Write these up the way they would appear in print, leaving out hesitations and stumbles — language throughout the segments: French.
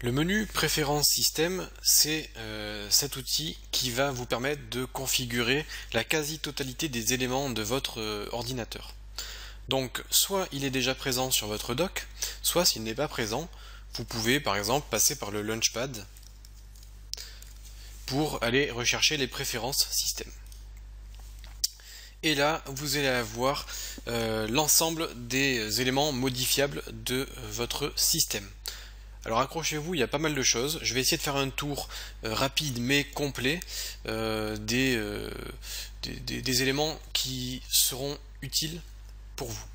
Le menu Préférences système, c'est cet outil qui va vous permettre de configurer la quasi-totalité des éléments de votre ordinateur. Donc, soit il est déjà présent sur votre dock, soit s'il n'est pas présent, vous pouvez par exemple passer par le Launchpad pour aller rechercher les préférences système. Et là, vous allez avoir l'ensemble des éléments modifiables de votre système. Alors accrochez-vous, il y a pas mal de choses. Je vais essayer de faire un tour rapide mais complet des éléments qui seront utiles pour vous.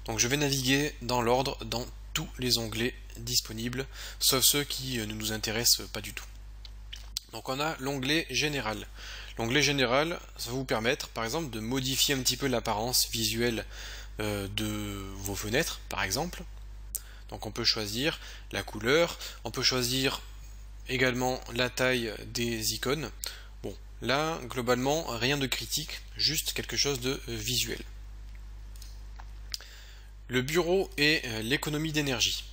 Donc je vais naviguer dans l'ordre dans tous les onglets disponibles, sauf ceux qui ne nous intéressent pas du tout. Donc on a l'onglet Général. L'onglet Général, ça va vous permettre par exemple de modifier un petit peu l'apparence visuelle de vos fenêtres par exemple. Donc on peut choisir la couleur, on peut choisir également la taille des icônes. Bon, là, globalement, rien de critique, juste quelque chose de visuel. Le bureau et l'économie d'énergie.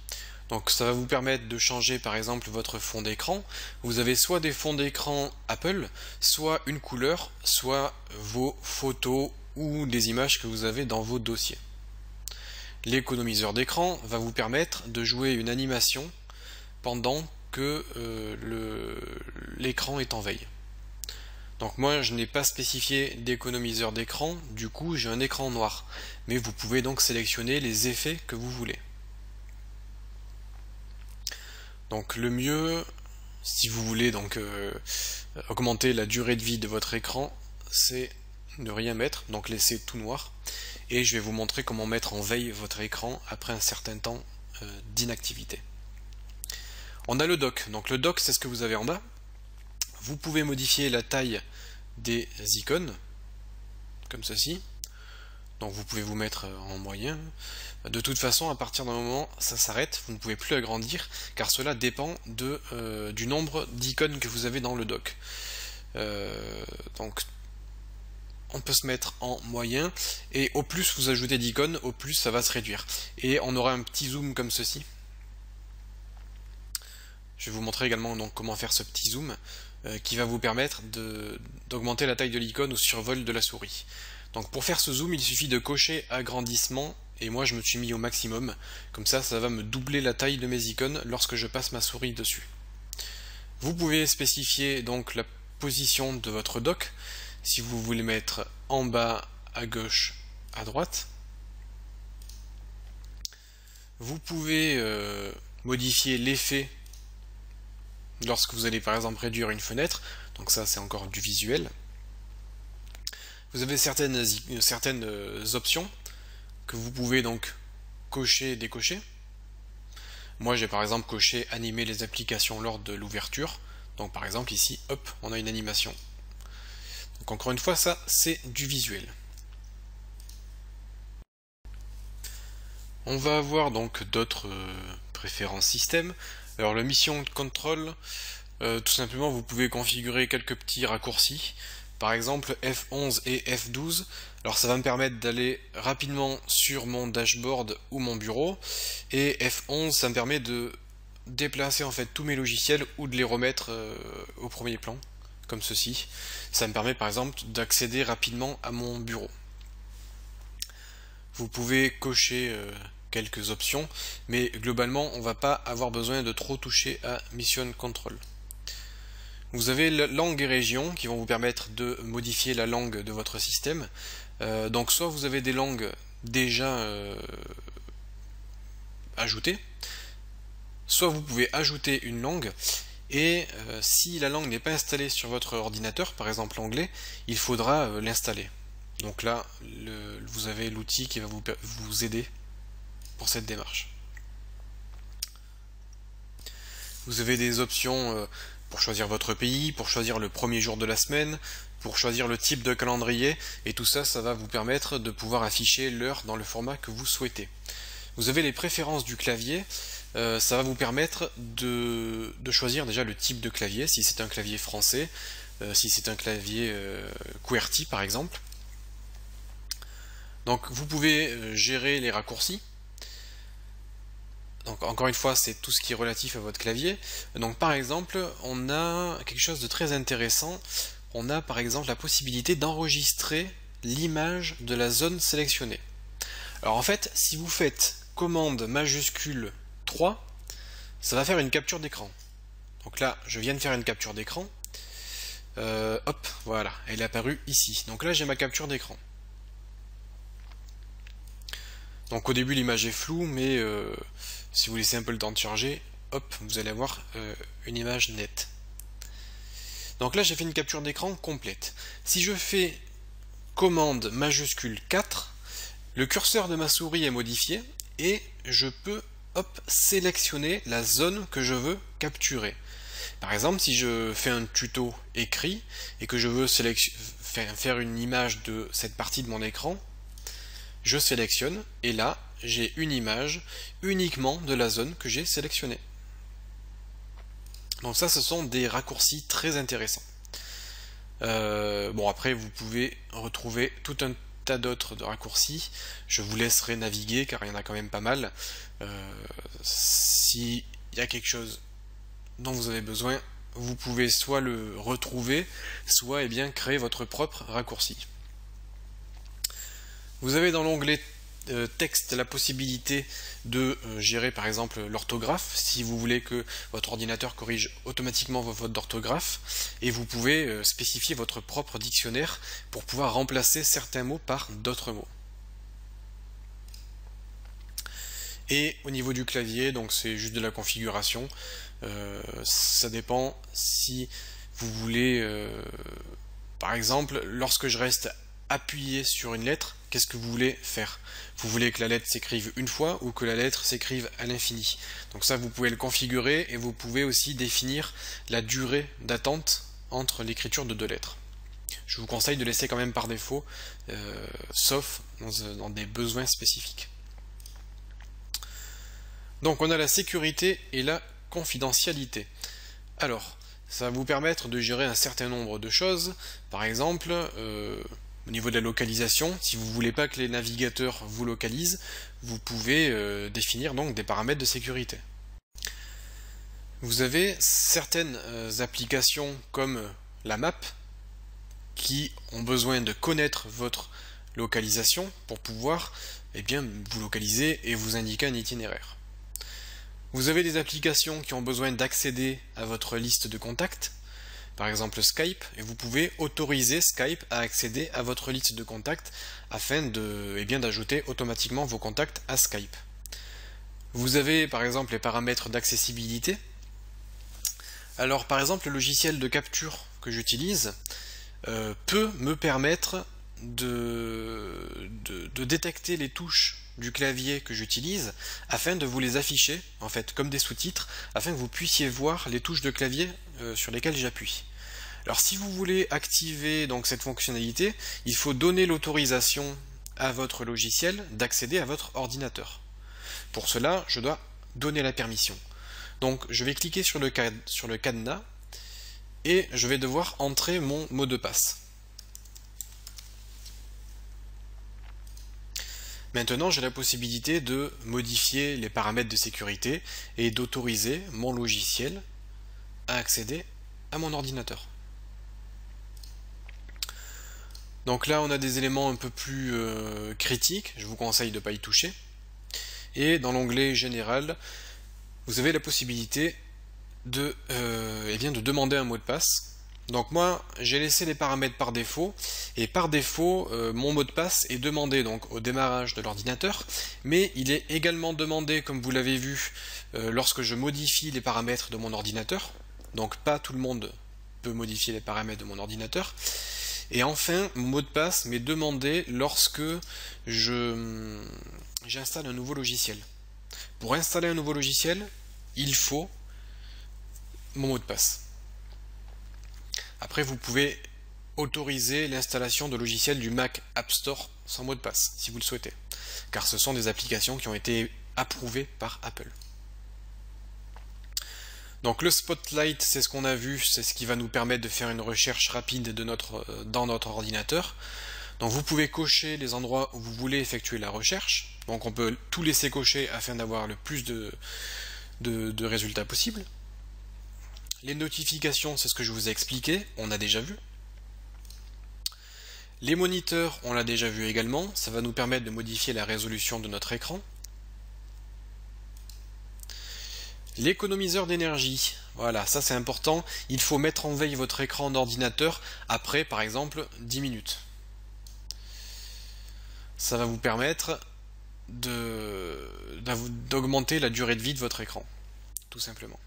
Donc ça va vous permettre de changer par exemple votre fond d'écran. Vous avez soit des fonds d'écran Apple, soit une couleur, soit vos photos ou des images que vous avez dans vos dossiers. L'économiseur d'écran va vous permettre de jouer une animation pendant que l'écran est en veille. Donc moi je n'ai pas spécifié d'économiseur d'écran, du coup j'ai un écran noir. Mais vous pouvez donc sélectionner les effets que vous voulez. Donc le mieux, si vous voulez donc augmenter la durée de vie de votre écran, c'est ne rien mettre, donc laisser tout noir. Et je vais vous montrer comment mettre en veille votre écran après un certain temps d'inactivité. On a le dock. Donc le dock, c'est ce que vous avez en bas. Vous pouvez modifier la taille des icônes, comme ceci. Donc vous pouvez vous mettre en moyen. De toute façon, à partir d'un moment, ça s'arrête. Vous ne pouvez plus agrandir, car cela dépend du nombre d'icônes que vous avez dans le dock. Donc on peut se mettre en moyen, et au plus vous ajoutez d'icônes, au plus ça va se réduire. Et on aura un petit zoom comme ceci. Je vais vous montrer également donc comment faire ce petit zoom qui va vous permettre d'augmenter la taille de l'icône au survol de la souris. Donc pour faire ce zoom, il suffit de cocher agrandissement, et moi je me suis mis au maximum, comme ça va me doubler la taille de mes icônes lorsque je passe ma souris dessus. Vous pouvez spécifier donc la position de votre dock, si vous voulez mettre en bas, à gauche, à droite. Vous pouvez modifier l'effet lorsque vous allez par exemple réduire une fenêtre, donc ça c'est encore du visuel. Vous avez certaines options que vous pouvez donc cocher et décocher. Moi j'ai par exemple coché animer les applications lors de l'ouverture, donc par exemple ici, hop, on a une animation. Donc encore une fois, ça c'est du visuel. On va avoir donc d'autres préférences système. Alors le mission control, tout simplement vous pouvez configurer quelques petits raccourcis. Par exemple F11 et F12. Alors ça va me permettre d'aller rapidement sur mon dashboard ou mon bureau. Et F11 ça me permet de déplacer en fait tous mes logiciels ou de les remettre au premier plan, comme ceci. Ça me permet par exemple d'accéder rapidement à mon bureau. Vous pouvez cocher quelques options, mais globalement on va pas avoir besoin de trop toucher à Mission Control. Vous avez langue et région qui vont vous permettre de modifier la langue de votre système. Donc soit vous avez des langues déjà ajoutées, soit vous pouvez ajouter une langue, et si la langue n'est pas installée sur votre ordinateur, par exemple l'anglais, il faudra l'installer. Donc là, vous avez l'outil qui va vous aider pour cette démarche. Vous avez des options pour choisir votre pays, pour choisir le premier jour de la semaine, pour choisir le type de calendrier, et tout ça, ça va vous permettre de pouvoir afficher l'heure dans le format que vous souhaitez. Vous avez les préférences du clavier, ça va vous permettre de choisir déjà le type de clavier, si c'est un clavier français, si c'est un clavier QWERTY par exemple. Donc vous pouvez gérer les raccourcis. Donc encore une fois, c'est tout ce qui est relatif à votre clavier. Donc par exemple, on a quelque chose de très intéressant. On a par exemple la possibilité d'enregistrer l'image de la zone sélectionnée. Alors en fait, si vous faites commande majuscule 3, ça va faire une capture d'écran. Donc là, je viens de faire une capture d'écran. Hop, voilà, elle est apparue ici. Donc là, j'ai ma capture d'écran. Donc au début, l'image est floue, mais si vous laissez un peu le temps de charger, hop, vous allez avoir une image nette. Donc là, j'ai fait une capture d'écran complète. Si je fais commande majuscule 4, le curseur de ma souris est modifié et je peux sélectionner la zone que je veux capturer. Par exemple, si je fais un tuto écrit et que je veux faire une image de cette partie de mon écran, je sélectionne et là, j'ai une image uniquement de la zone que j'ai sélectionnée. Donc ça, ce sont des raccourcis très intéressants. Bon, après, vous pouvez retrouver tout un tas d'autres raccourcis. Je vous laisserai naviguer car il y en a quand même pas mal. S'il y a quelque chose dont vous avez besoin, vous pouvez soit le retrouver, soit créer votre propre raccourci. Vous avez dans l'onglet texte la possibilité de gérer par exemple l'orthographe, si vous voulez que votre ordinateur corrige automatiquement vos fautes d'orthographe, et vous pouvez spécifier votre propre dictionnaire pour pouvoir remplacer certains mots par d'autres mots. Et au niveau du clavier, donc c'est juste de la configuration, ça dépend si vous voulez, par exemple, lorsque je reste appuyé sur une lettre, qu'est-ce que vous voulez faire? Vous voulez que la lettre s'écrive une fois ou que la lettre s'écrive à l'infini? Donc ça, vous pouvez le configurer et vous pouvez aussi définir la durée d'attente entre l'écriture de deux lettres. Je vous conseille de laisser quand même par défaut, sauf dans des besoins spécifiques. Donc on a la sécurité et la confidentialité. Alors, ça va vous permettre de gérer un certain nombre de choses. Par exemple, au niveau de la localisation, si vous ne voulez pas que les navigateurs vous localisent, vous pouvez définir donc des paramètres de sécurité. Vous avez certaines applications comme la map qui ont besoin de connaître votre localisation pour pouvoir vous localiser et vous indiquer un itinéraire. Vous avez des applications qui ont besoin d'accéder à votre liste de contacts, par exemple Skype, et vous pouvez autoriser Skype à accéder à votre liste de contacts afin d'ajouter automatiquement vos contacts à Skype. Vous avez par exemple les paramètres d'accessibilité. Alors par exemple le logiciel de capture que j'utilise peut me permettre de détecter les touches du clavier que j'utilise afin de vous les afficher en fait comme des sous-titres afin que vous puissiez voir les touches de clavier sur lesquelles j'appuie. Alors si vous voulez activer donc cette fonctionnalité, il faut donner l'autorisation à votre logiciel d'accéder à votre ordinateur. Pour cela, je dois donner la permission. Donc je vais cliquer sur le cadenas et je vais devoir entrer mon mot de passe. Maintenant, j'ai la possibilité de modifier les paramètres de sécurité et d'autoriser mon logiciel à accéder à mon ordinateur. Donc là, on a des éléments un peu plus critiques, je vous conseille de ne pas y toucher. Et dans l'onglet Général, vous avez la possibilité de demander un mot de passe. Donc moi, j'ai laissé les paramètres par défaut, et par défaut, mon mot de passe est demandé donc au démarrage de l'ordinateur, mais il est également demandé, comme vous l'avez vu, lorsque je modifie les paramètres de mon ordinateur. Donc pas tout le monde peut modifier les paramètres de mon ordinateur. Et enfin, mon mot de passe m'est demandé lorsque j'installe un nouveau logiciel. Pour installer un nouveau logiciel, il faut mon mot de passe. Après, vous pouvez autoriser l'installation de logiciels du Mac App Store sans mot de passe, si vous le souhaitez, car ce sont des applications qui ont été approuvées par Apple. Donc le Spotlight, c'est ce qu'on a vu, c'est ce qui va nous permettre de faire une recherche rapide dans notre ordinateur. Donc vous pouvez cocher les endroits où vous voulez effectuer la recherche. Donc on peut tout laisser cocher afin d'avoir le plus de résultats possibles. Les notifications, c'est ce que je vous ai expliqué, on a déjà vu. Les moniteurs, on l'a déjà vu également, ça va nous permettre de modifier la résolution de notre écran. L'économiseur d'énergie, voilà, ça c'est important, il faut mettre en veille votre écran d'ordinateur après par exemple 10 minutes. Ça va vous permettre d'augmenter la durée de vie de votre écran, tout simplement.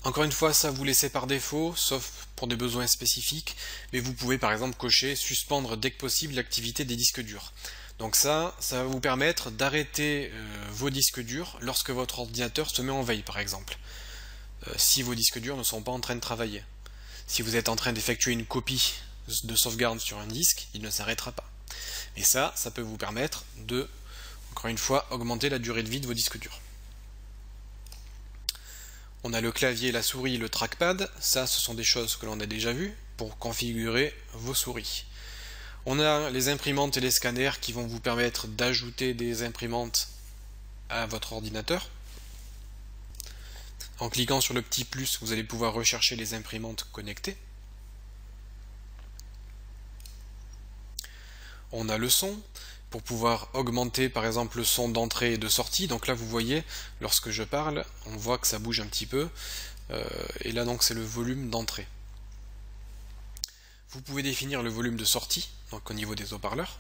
Encore une fois, ça vous laissez par défaut, sauf pour des besoins spécifiques, mais vous pouvez par exemple cocher suspendre dès que possible l'activité des disques durs. Donc ça va vous permettre d'arrêter vos disques durs lorsque votre ordinateur se met en veille par exemple, si vos disques durs ne sont pas en train de travailler. Si vous êtes en train d'effectuer une copie de sauvegarde sur un disque, il ne s'arrêtera pas. Et ça peut vous permettre de, encore une fois, augmenter la durée de vie de vos disques durs. On a le clavier, la souris, le trackpad, ça ce sont des choses que l'on a déjà vues pour configurer vos souris. On a les imprimantes et les scanners qui vont vous permettre d'ajouter des imprimantes à votre ordinateur. En cliquant sur le petit plus, vous allez pouvoir rechercher les imprimantes connectées. On a le son, pour pouvoir augmenter par exemple le son d'entrée et de sortie. Donc là vous voyez, lorsque je parle, on voit que ça bouge un petit peu. Et là donc c'est le volume d'entrée. Vous pouvez définir le volume de sortie, donc au niveau des haut-parleurs.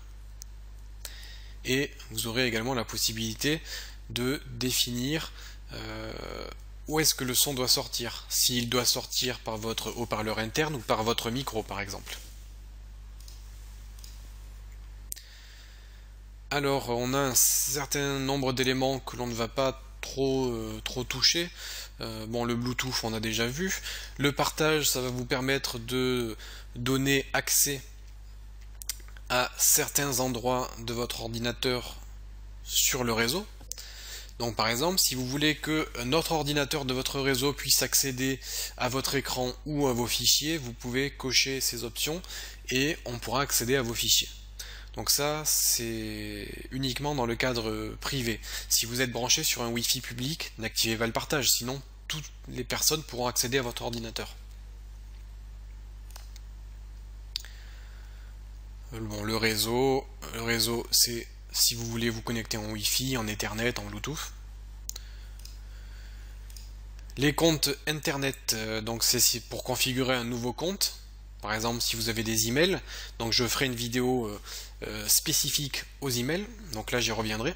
Et vous aurez également la possibilité de définir où est-ce que le son doit sortir. S'il doit sortir par votre haut-parleur interne ou par votre micro par exemple. Alors, on a un certain nombre d'éléments que l'on ne va pas trop toucher. Bon, le Bluetooth, on a déjà vu. Le partage, ça va vous permettre de donner accès à certains endroits de votre ordinateur sur le réseau. Donc, par exemple, si vous voulez que notre ordinateur de votre réseau puisse accéder à votre écran ou à vos fichiers, vous pouvez cocher ces options et on pourra accéder à vos fichiers. Donc ça, c'est uniquement dans le cadre privé. Si vous êtes branché sur un Wi-Fi public, n'activez pas le partage, sinon toutes les personnes pourront accéder à votre ordinateur. Bon, le réseau c'est si vous voulez vous connecter en Wi-Fi, en Ethernet, en Bluetooth. Les comptes Internet, donc c'est pour configurer un nouveau compte. Par exemple, si vous avez des emails, donc je ferai une vidéo spécifique aux emails, donc là j'y reviendrai.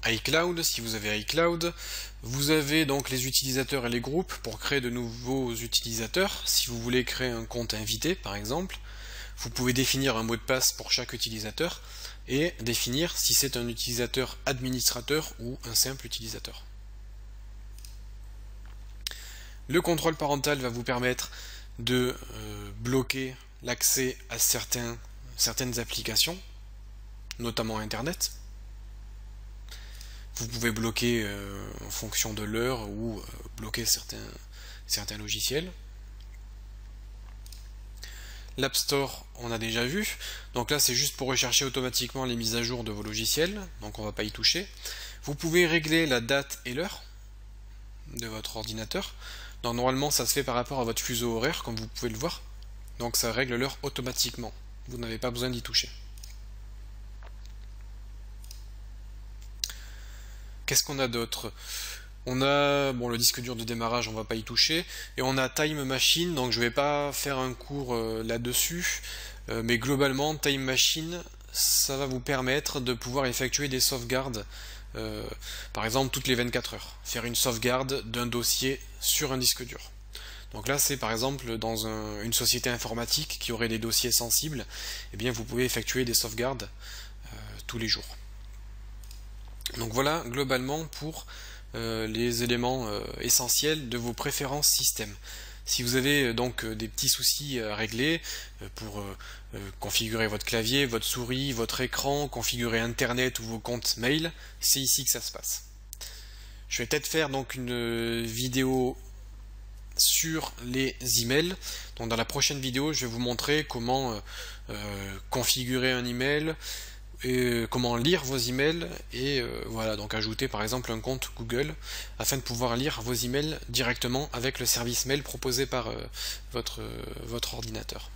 iCloud, si vous avez iCloud, vous avez donc les utilisateurs et les groupes pour créer de nouveaux utilisateurs. Si vous voulez créer un compte invité, par exemple, vous pouvez définir un mot de passe pour chaque utilisateur et définir si c'est un utilisateur administrateur ou un simple utilisateur. Le contrôle parental va vous permettre de bloquer l'accès à certaines applications, notamment Internet. Vous pouvez bloquer en fonction de l'heure ou bloquer certains logiciels. L'App Store, on a déjà vu. Donc là, c'est juste pour rechercher automatiquement les mises à jour de vos logiciels. Donc on ne va pas y toucher. Vous pouvez régler la date et l'heure de votre ordinateur. Donc normalement ça se fait par rapport à votre fuseau horaire comme vous pouvez le voir, donc ça règle l'heure automatiquement, vous n'avez pas besoin d'y toucher. Qu'est-ce qu'on a d'autre? On a le disque dur de démarrage, on va pas y toucher, et on a Time Machine, donc je vais pas faire un cours là-dessus, mais globalement Time Machine ça va vous permettre de pouvoir effectuer des sauvegardes. Par exemple toutes les 24 heures, faire une sauvegarde d'un dossier sur un disque dur. Donc là c'est par exemple dans une société informatique qui aurait des dossiers sensibles, et bien vous pouvez effectuer des sauvegardes tous les jours. Donc voilà globalement pour les éléments essentiels de vos préférences système. Si vous avez donc des petits soucis à régler pour configurer votre clavier, votre souris, votre écran, configurer Internet ou vos comptes mail, c'est ici que ça se passe. Je vais peut-être faire donc une vidéo sur les emails. Donc dans la prochaine vidéo, je vais vous montrer comment configurer un email, et comment lire vos emails, et voilà, donc ajouter par exemple un compte Google afin de pouvoir lire vos emails directement avec le service mail proposé par votre ordinateur.